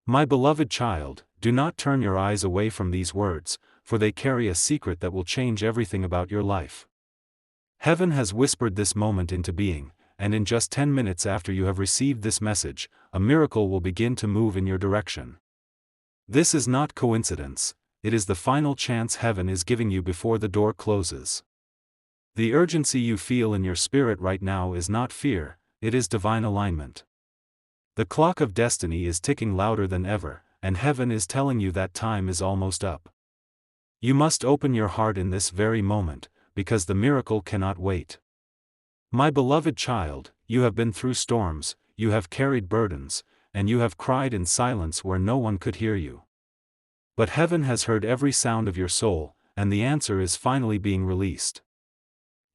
My beloved child, do not turn your eyes away from these words, for they carry a secret that will change everything about your life. Heaven has whispered this moment into being, and in just 10 minutes after you have received this message, a miracle will begin to move in your direction. This is not coincidence, it is the final chance heaven is giving you before the door closes. The urgency you feel in your spirit right now is not fear, it is divine alignment. The clock of destiny is ticking louder than ever, and heaven is telling you that time is almost up. You must open your heart in this very moment, because the miracle cannot wait. My beloved child, you have been through storms, you have carried burdens, and you have cried in silence where no one could hear you. But heaven has heard every sound of your soul, and the answer is finally being released.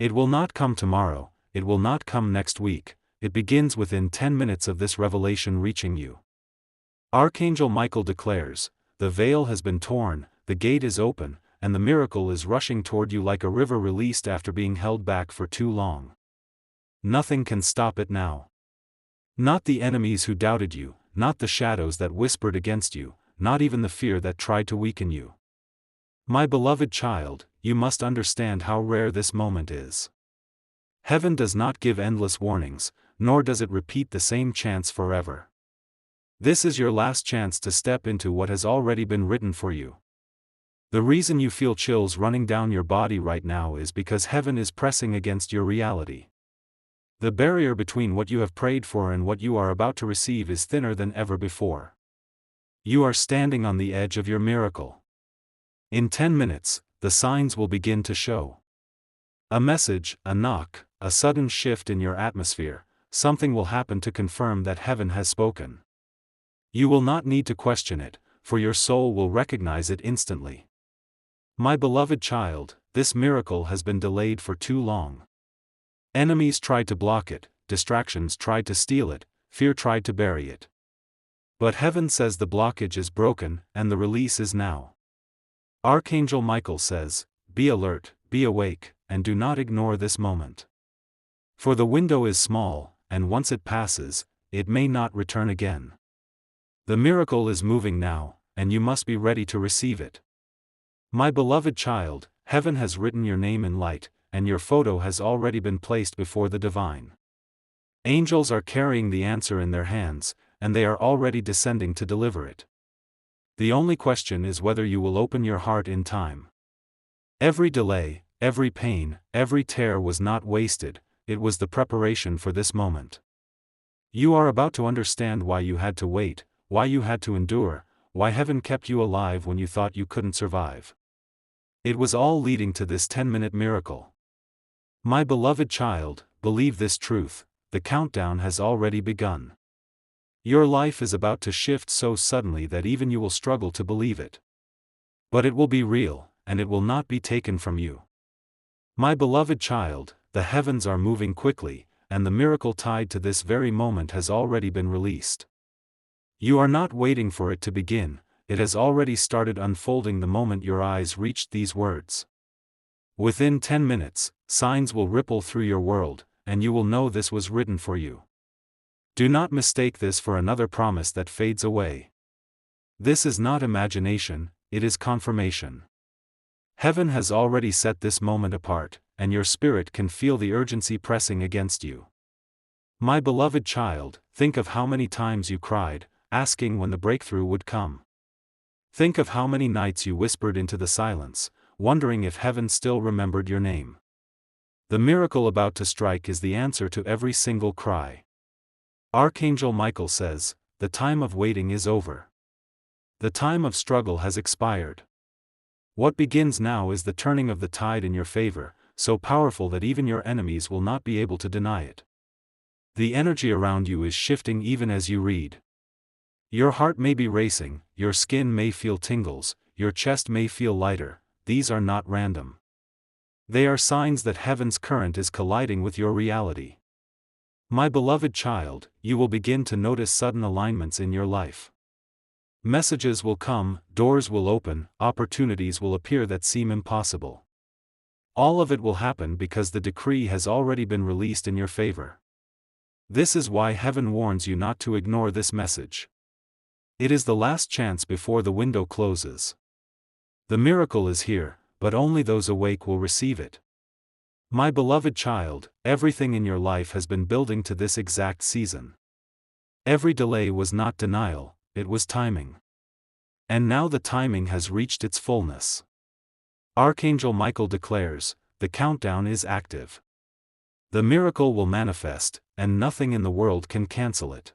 It will not come tomorrow, it will not come next week, it begins within 10 minutes of this revelation reaching you. Archangel Michael declares, the veil has been torn, the gate is open, and the miracle is rushing toward you like a river released after being held back for too long. Nothing can stop it now. Not the enemies who doubted you, not the shadows that whispered against you, not even the fear that tried to weaken you. My beloved child, you must understand how rare this moment is. Heaven does not give endless warnings, nor does it repeat the same chance forever. This is your last chance to step into what has already been written for you. The reason you feel chills running down your body right now is because heaven is pressing against your reality. The barrier between what you have prayed for and what you are about to receive is thinner than ever before. You are standing on the edge of your miracle. In 10 minutes, the signs will begin to show. A message, a knock, a sudden shift in your atmosphere, something will happen to confirm that heaven has spoken. You will not need to question it, for your soul will recognize it instantly. My beloved child, this miracle has been delayed for too long. Enemies tried to block it, distractions tried to steal it, fear tried to bury it. But heaven says the blockage is broken, and the release is now. Archangel Michael says, be alert, be awake, and do not ignore this moment. For the window is small, and once it passes, it may not return again. The miracle is moving now, and you must be ready to receive it. My beloved child, heaven has written your name in light, and your photo has already been placed before the divine. Angels are carrying the answer in their hands, and they are already descending to deliver it. The only question is whether you will open your heart in time. Every delay, every pain, every tear was not wasted, it was the preparation for this moment. You are about to understand why you had to wait, why you had to endure, why heaven kept you alive when you thought you couldn't survive. It was all leading to this 10-minute miracle. My beloved child, believe this truth, the countdown has already begun. Your life is about to shift so suddenly that even you will struggle to believe it. But it will be real, and it will not be taken from you. My beloved child, the heavens are moving quickly, and the miracle tied to this very moment has already been released. You are not waiting for it to begin, it has already started unfolding the moment your eyes reached these words. Within 10 minutes, signs will ripple through your world, and you will know this was written for you. Do not mistake this for another promise that fades away. This is not imagination, it is confirmation. Heaven has already set this moment apart, and your spirit can feel the urgency pressing against you. My beloved child, think of how many times you cried, asking when the breakthrough would come. Think of how many nights you whispered into the silence, wondering if heaven still remembered your name. The miracle about to strike is the answer to every single cry. Archangel Michael says, the time of waiting is over. The time of struggle has expired. What begins now is the turning of the tide in your favor, so powerful that even your enemies will not be able to deny it. The energy around you is shifting even as you read. Your heart may be racing, your skin may feel tingles, your chest may feel lighter, these are not random. They are signs that heaven's current is colliding with your reality. My beloved child, you will begin to notice sudden alignments in your life. Messages will come, doors will open, opportunities will appear that seem impossible. All of it will happen because the decree has already been released in your favor. This is why heaven warns you not to ignore this message. It is the last chance before the window closes. The miracle is here, but only those awake will receive it. My beloved child, everything in your life has been building to this exact season. Every delay was not denial, it was timing. And now the timing has reached its fullness. Archangel Michael declares, the countdown is active. The miracle will manifest, and nothing in the world can cancel it.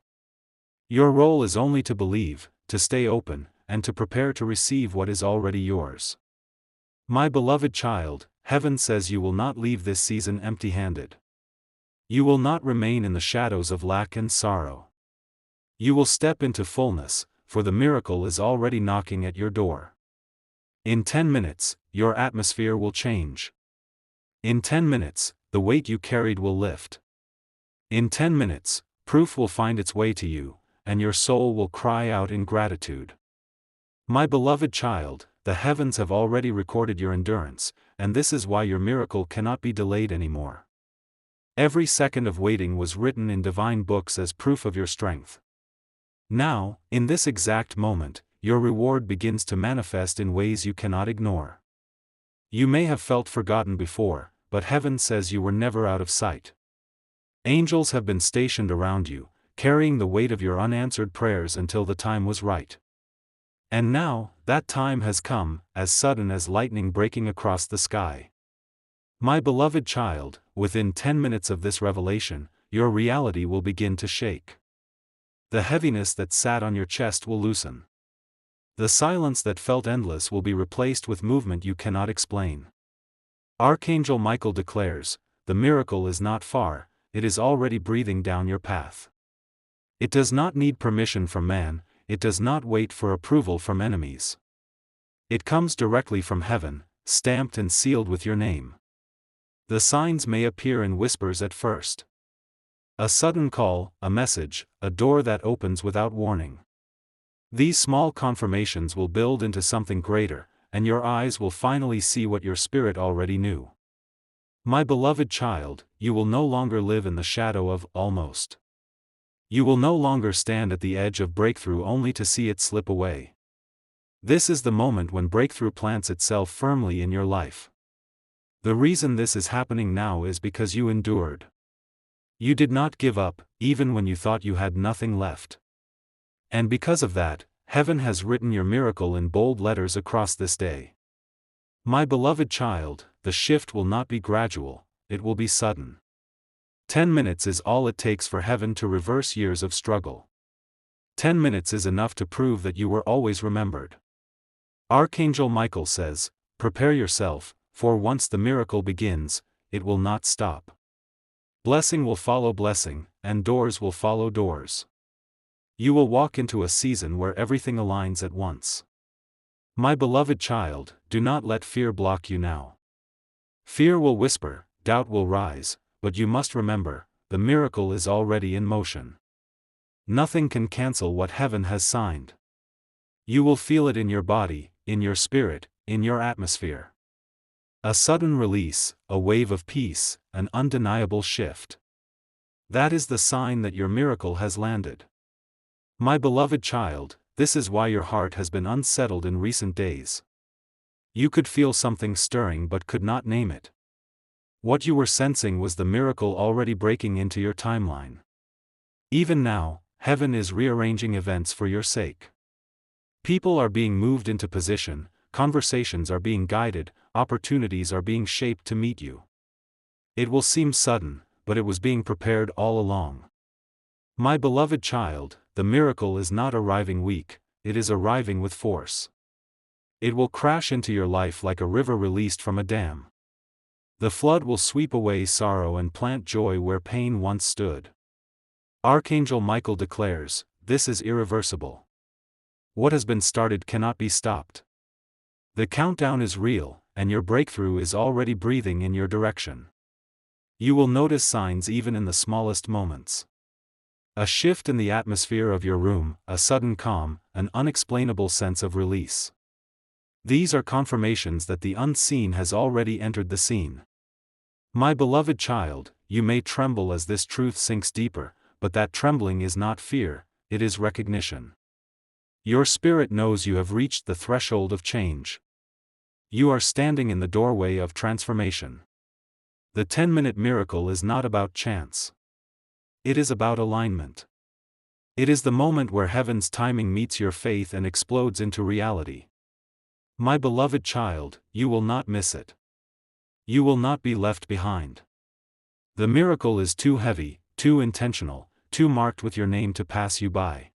Your role is only to believe, to stay open, and to prepare to receive what is already yours. My beloved child, heaven says you will not leave this season empty-handed. You will not remain in the shadows of lack and sorrow. You will step into fullness, for the miracle is already knocking at your door. In 10 minutes, your atmosphere will change. In 10 minutes, the weight you carried will lift. In 10 minutes, proof will find its way to you, and your soul will cry out in gratitude. My beloved child, the heavens have already recorded your endurance, and this is why your miracle cannot be delayed anymore. Every second of waiting was written in divine books as proof of your strength. Now, in this exact moment, your reward begins to manifest in ways you cannot ignore. You may have felt forgotten before, but heaven says you were never out of sight. Angels have been stationed around you, carrying the weight of your unanswered prayers until the time was right. And now, that time has come, as sudden as lightning breaking across the sky. My beloved child, within 10 minutes of this revelation, your reality will begin to shake. The heaviness that sat on your chest will loosen. The silence that felt endless will be replaced with movement you cannot explain. Archangel Michael declares, the miracle is not far, it is already breathing down your path. It does not need permission from man, it does not wait for approval from enemies. It comes directly from heaven, stamped and sealed with your name. The signs may appear in whispers at first. A sudden call, a message, a door that opens without warning. These small confirmations will build into something greater, and your eyes will finally see what your spirit already knew. My beloved child, you will no longer live in the shadow of almost. You will no longer stand at the edge of breakthrough only to see it slip away. This is the moment when breakthrough plants itself firmly in your life. The reason this is happening now is because you endured. You did not give up, even when you thought you had nothing left. And because of that, heaven has written your miracle in bold letters across this day. My beloved child, the shift will not be gradual, it will be sudden. 10 minutes is all it takes for heaven to reverse years of struggle. 10 minutes is enough to prove that you were always remembered. Archangel Michael says, prepare yourself, for once the miracle begins, it will not stop. Blessing will follow blessing, and doors will follow doors. You will walk into a season where everything aligns at once. My beloved child, do not let fear block you now. Fear will whisper, doubt will rise, but you must remember, the miracle is already in motion. Nothing can cancel what heaven has signed. You will feel it in your body, in your spirit, in your atmosphere. A sudden release, a wave of peace, an undeniable shift. That is the sign that your miracle has landed. My beloved child, this is why your heart has been unsettled in recent days. You could feel something stirring but could not name it. What you were sensing was the miracle already breaking into your timeline. Even now, heaven is rearranging events for your sake. People are being moved into position, conversations are being guided, opportunities are being shaped to meet you. It will seem sudden, but it was being prepared all along. My beloved child, the miracle is not arriving weak, it is arriving with force. It will crash into your life like a river released from a dam. The flood will sweep away sorrow and plant joy where pain once stood. Archangel Michael declares, this is irreversible. What has been started cannot be stopped. The countdown is real, and your breakthrough is already breathing in your direction. You will notice signs even in the smallest moments. A shift in the atmosphere of your room, a sudden calm, an unexplainable sense of release. These are confirmations that the unseen has already entered the scene. My beloved child, you may tremble as this truth sinks deeper, but that trembling is not fear, it is recognition. Your spirit knows you have reached the threshold of change. You are standing in the doorway of transformation. The 10-minute miracle is not about chance. It is about alignment. It is the moment where heaven's timing meets your faith and explodes into reality. My beloved child, you will not miss it. You will not be left behind. The miracle is too heavy, too intentional, too marked with your name to pass you by.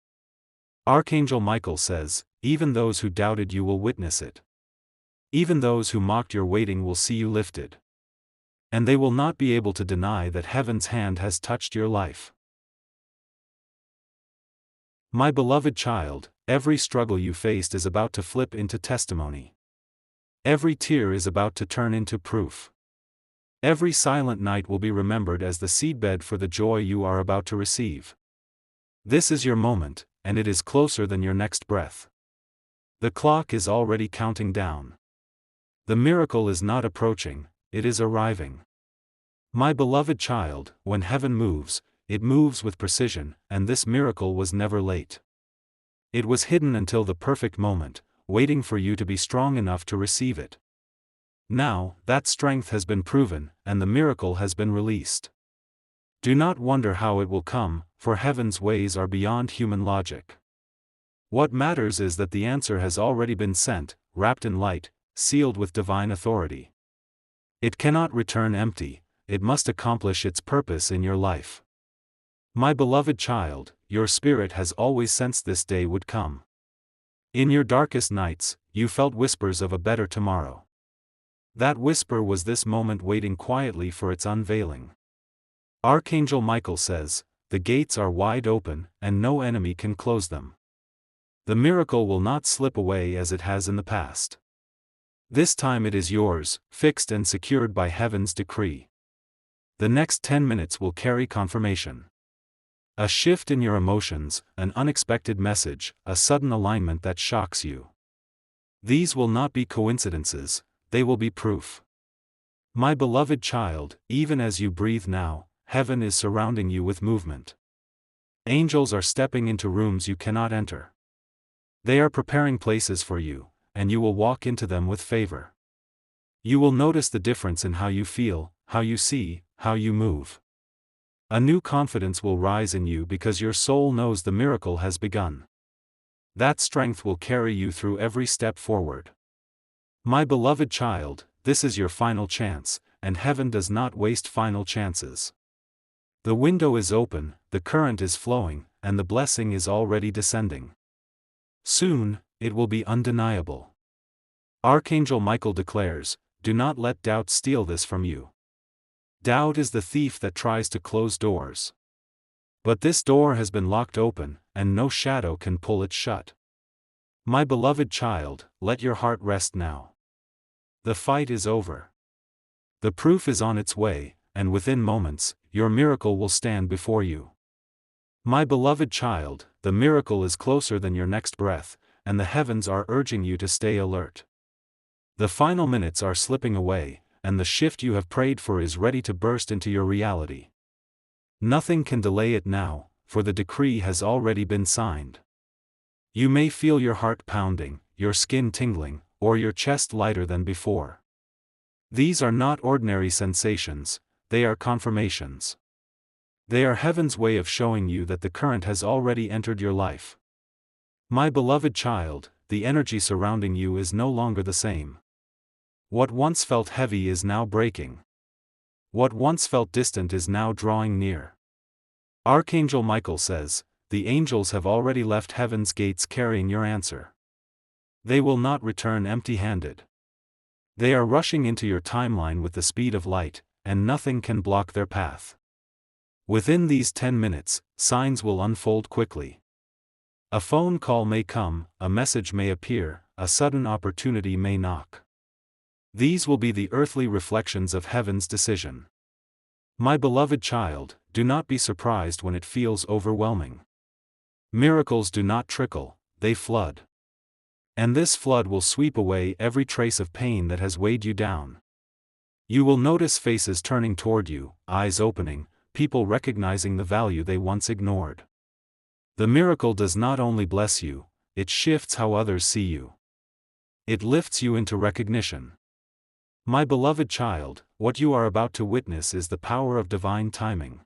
Archangel Michael says, even those who doubted you will witness it. Even those who mocked your waiting will see you lifted. And they will not be able to deny that heaven's hand has touched your life. My beloved child, every struggle you faced is about to flip into testimony. Every tear is about to turn into proof. Every silent night will be remembered as the seedbed for the joy you are about to receive. This is your moment, and it is closer than your next breath. The clock is already counting down. The miracle is not approaching, it is arriving. My beloved child, when heaven moves, it moves with precision, and this miracle was never late. It was hidden until the perfect moment, waiting for you to be strong enough to receive it. Now, that strength has been proven, and the miracle has been released. Do not wonder how it will come, for heaven's ways are beyond human logic. What matters is that the answer has already been sent, wrapped in light, sealed with divine authority. It cannot return empty, it must accomplish its purpose in your life. My beloved child, your spirit has always sensed this day would come. In your darkest nights, you felt whispers of a better tomorrow. That whisper was this moment waiting quietly for its unveiling. Archangel Michael says, the gates are wide open, and no enemy can close them. The miracle will not slip away as it has in the past. This time it is yours, fixed and secured by heaven's decree. The next 10 minutes will carry confirmation. A shift in your emotions, an unexpected message, a sudden alignment that shocks you. These will not be coincidences, they will be proof. My beloved child, even as you breathe now, heaven is surrounding you with movement. Angels are stepping into rooms you cannot enter. They are preparing places for you, and you will walk into them with favor. You will notice the difference in how you feel, how you see, how you move. A new confidence will rise in you because your soul knows the miracle has begun. That strength will carry you through every step forward. My beloved child, this is your final chance, and heaven does not waste final chances. The window is open, the current is flowing, and the blessing is already descending. Soon, it will be undeniable. Archangel Michael declares, do not let doubt steal this from you. Doubt is the thief that tries to close doors. But this door has been locked open, and no shadow can pull it shut. My beloved child, let your heart rest now. The fight is over. The proof is on its way, and within moments, your miracle will stand before you. My beloved child, the miracle is closer than your next breath, and the heavens are urging you to stay alert. The final minutes are slipping away, and the shift you have prayed for is ready to burst into your reality. Nothing can delay it now, for the decree has already been signed. You may feel your heart pounding, your skin tingling, or your chest lighter than before. These are not ordinary sensations, they are confirmations. They are heaven's way of showing you that the current has already entered your life. My beloved child, the energy surrounding you is no longer the same. What once felt heavy is now breaking. What once felt distant is now drawing near. Archangel Michael says, the angels have already left heaven's gates carrying your answer. They will not return empty-handed. They are rushing into your timeline with the speed of light, and nothing can block their path. Within these 10 minutes, signs will unfold quickly. A phone call may come, a message may appear, a sudden opportunity may knock. These will be the earthly reflections of heaven's decision. My beloved child, do not be surprised when it feels overwhelming. Miracles do not trickle, they flood. And this flood will sweep away every trace of pain that has weighed you down. You will notice faces turning toward you, eyes opening, people recognizing the value they once ignored. The miracle does not only bless you, it shifts how others see you. It lifts you into recognition. My beloved child, what you are about to witness is the power of divine timing.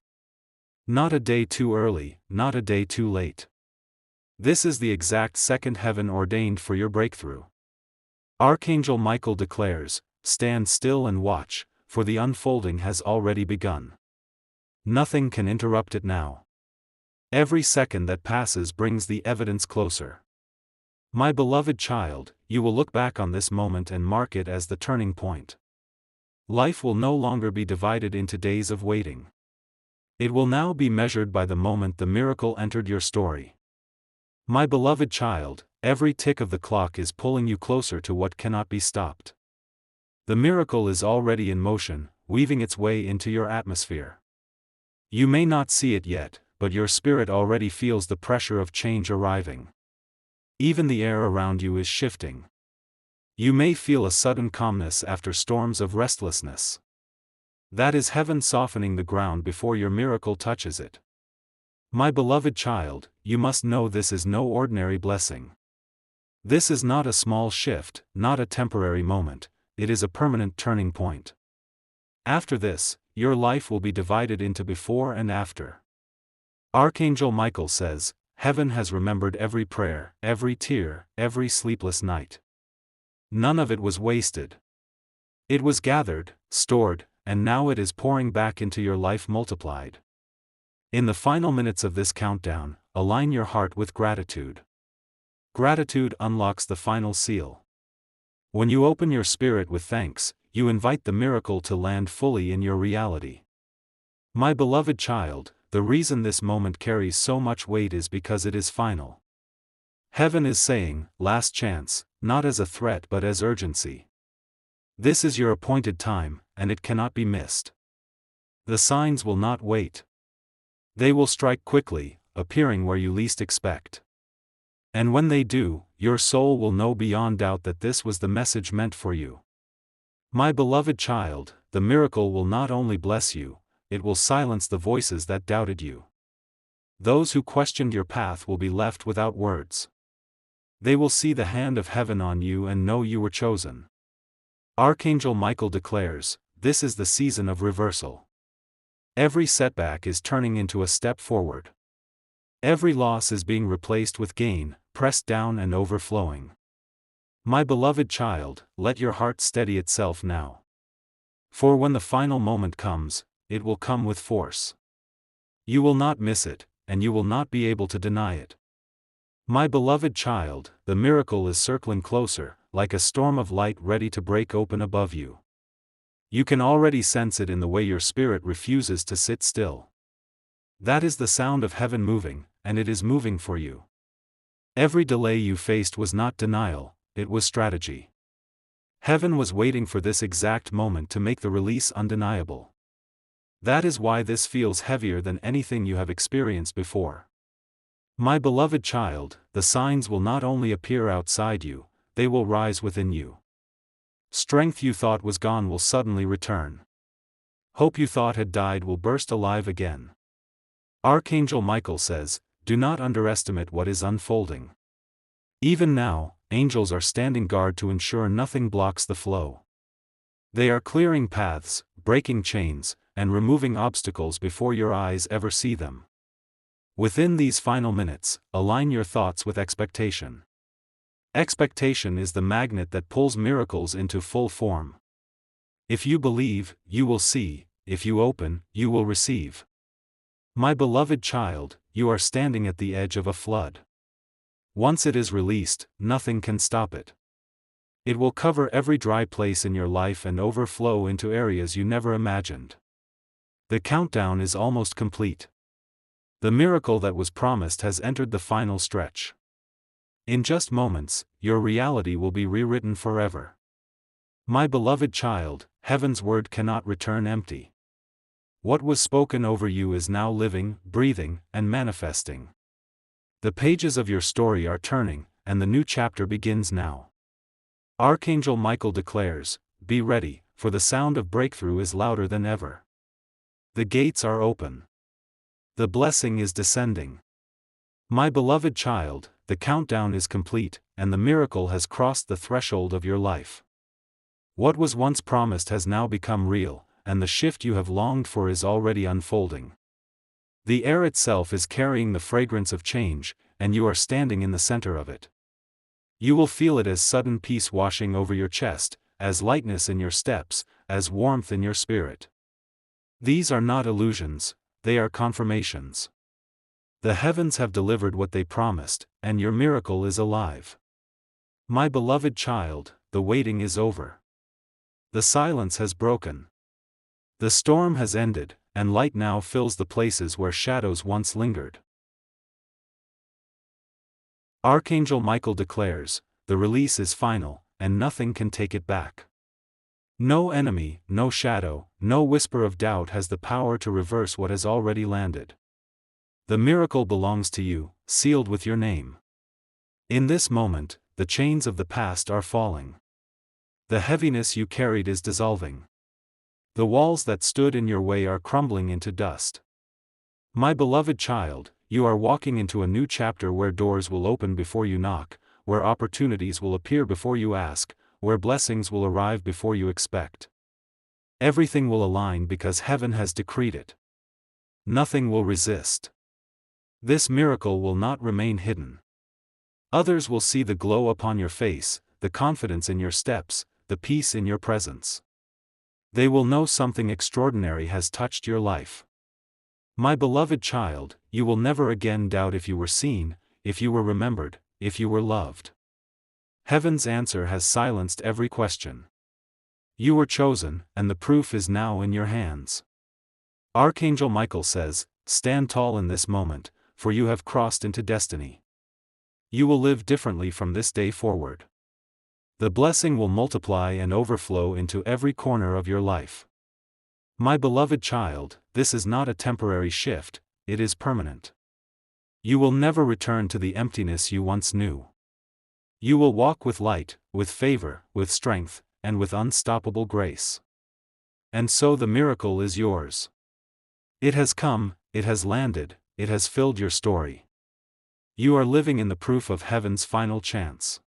Not a day too early, not a day too late. This is the exact second heaven ordained for your breakthrough. Archangel Michael declares, "Stand still and watch, for the unfolding has already begun." Nothing can interrupt it now. Every second that passes brings the evidence closer. My beloved child, you will look back on this moment and mark it as the turning point. Life will no longer be divided into days of waiting. It will now be measured by the moment the miracle entered your story. My beloved child, every tick of the clock is pulling you closer to what cannot be stopped. The miracle is already in motion, weaving its way into your atmosphere. You may not see it yet, but your spirit already feels the pressure of change arriving. Even the air around you is shifting. You may feel a sudden calmness after storms of restlessness. That is heaven softening the ground before your miracle touches it. My beloved child, you must know this is no ordinary blessing. This is not a small shift, not a temporary moment, it is a permanent turning point. After this, your life will be divided into before and after. Archangel Michael says, "Heaven has remembered every prayer, every tear, every sleepless night. None of it was wasted. It was gathered, stored, and now it is pouring back into your life multiplied." In the final minutes of this countdown, align your heart with gratitude. Gratitude unlocks the final seal. When you open your spirit with thanks, you invite the miracle to land fully in your reality. My beloved child, the reason this moment carries so much weight is because it is final. Heaven is saying, "Last chance," not as a threat but as urgency. This is your appointed time, and it cannot be missed. The signs will not wait. They will strike quickly, appearing where you least expect. And when they do, your soul will know beyond doubt that this was the message meant for you. My beloved child, the miracle will not only bless you, it will silence the voices that doubted you. Those who questioned your path will be left without words. They will see the hand of heaven on you and know you were chosen. Archangel Michael declares, "This is the season of reversal." Every setback is turning into a step forward. Every loss is being replaced with gain, pressed down and overflowing. My beloved child, let your heart steady itself now. For when the final moment comes, it will come with force. You will not miss it, and you will not be able to deny it. My beloved child, the miracle is circling closer, like a storm of light ready to break open above you. You can already sense it in the way your spirit refuses to sit still. That is the sound of heaven moving, and it is moving for you. Every delay you faced was not denial, it was strategy. Heaven was waiting for this exact moment to make the release undeniable. That is why this feels heavier than anything you have experienced before. My beloved child, the signs will not only appear outside you, they will rise within you. Strength you thought was gone will suddenly return. Hope you thought had died will burst alive again. Archangel Michael says, "Do not underestimate what is unfolding." Even now, angels are standing guard to ensure nothing blocks the flow. They are clearing paths, breaking chains, and removing obstacles before your eyes ever see them. Within these final minutes, align your thoughts with expectation. Expectation is the magnet that pulls miracles into full form. If you believe, you will see; if you open, you will receive. My beloved child, you are standing at the edge of a flood. Once it is released, nothing can stop it. It will cover every dry place in your life and overflow into areas you never imagined. The countdown is almost complete. The miracle that was promised has entered the final stretch. In just moments, your reality will be rewritten forever. My beloved child, heaven's word cannot return empty. What was spoken over you is now living, breathing, and manifesting. The pages of your story are turning, and the new chapter begins now. Archangel Michael declares, "Be ready, for the sound of breakthrough is louder than ever." The gates are open. The blessing is descending. My beloved child, the countdown is complete, and the miracle has crossed the threshold of your life. What was once promised has now become real, and the shift you have longed for is already unfolding. The air itself is carrying the fragrance of change, and you are standing in the center of it. You will feel it as sudden peace washing over your chest, as lightness in your steps, as warmth in your spirit. These are not illusions, they are confirmations. The heavens have delivered what they promised, and your miracle is alive. My beloved child, the waiting is over. The silence has broken. The storm has ended, and light now fills the places where shadows once lingered. Archangel Michael declares, the release is final, and nothing can take it back. No enemy, no shadow, no whisper of doubt has the power to reverse what has already landed. The miracle belongs to you, sealed with your name. In this moment, the chains of the past are falling. The heaviness you carried is dissolving. The walls that stood in your way are crumbling into dust. My beloved child, you are walking into a new chapter where doors will open before you knock, where opportunities will appear before you ask, where blessings will arrive before you expect. Everything will align because heaven has decreed it. Nothing will resist. This miracle will not remain hidden. Others will see the glow upon your face, the confidence in your steps, the peace in your presence. They will know something extraordinary has touched your life. My beloved child, you will never again doubt if you were seen, if you were remembered, if you were loved. Heaven's answer has silenced every question. You were chosen, and the proof is now in your hands. Archangel Michael says, stand tall in this moment, for you have crossed into destiny. You will live differently from this day forward. The blessing will multiply and overflow into every corner of your life. My beloved child, this is not a temporary shift, it is permanent. You will never return to the emptiness you once knew. You will walk with light, with favor, with strength, and with unstoppable grace. And so the miracle is yours. It has come, it has landed, it has filled your story. You are living in the proof of heaven's final chance.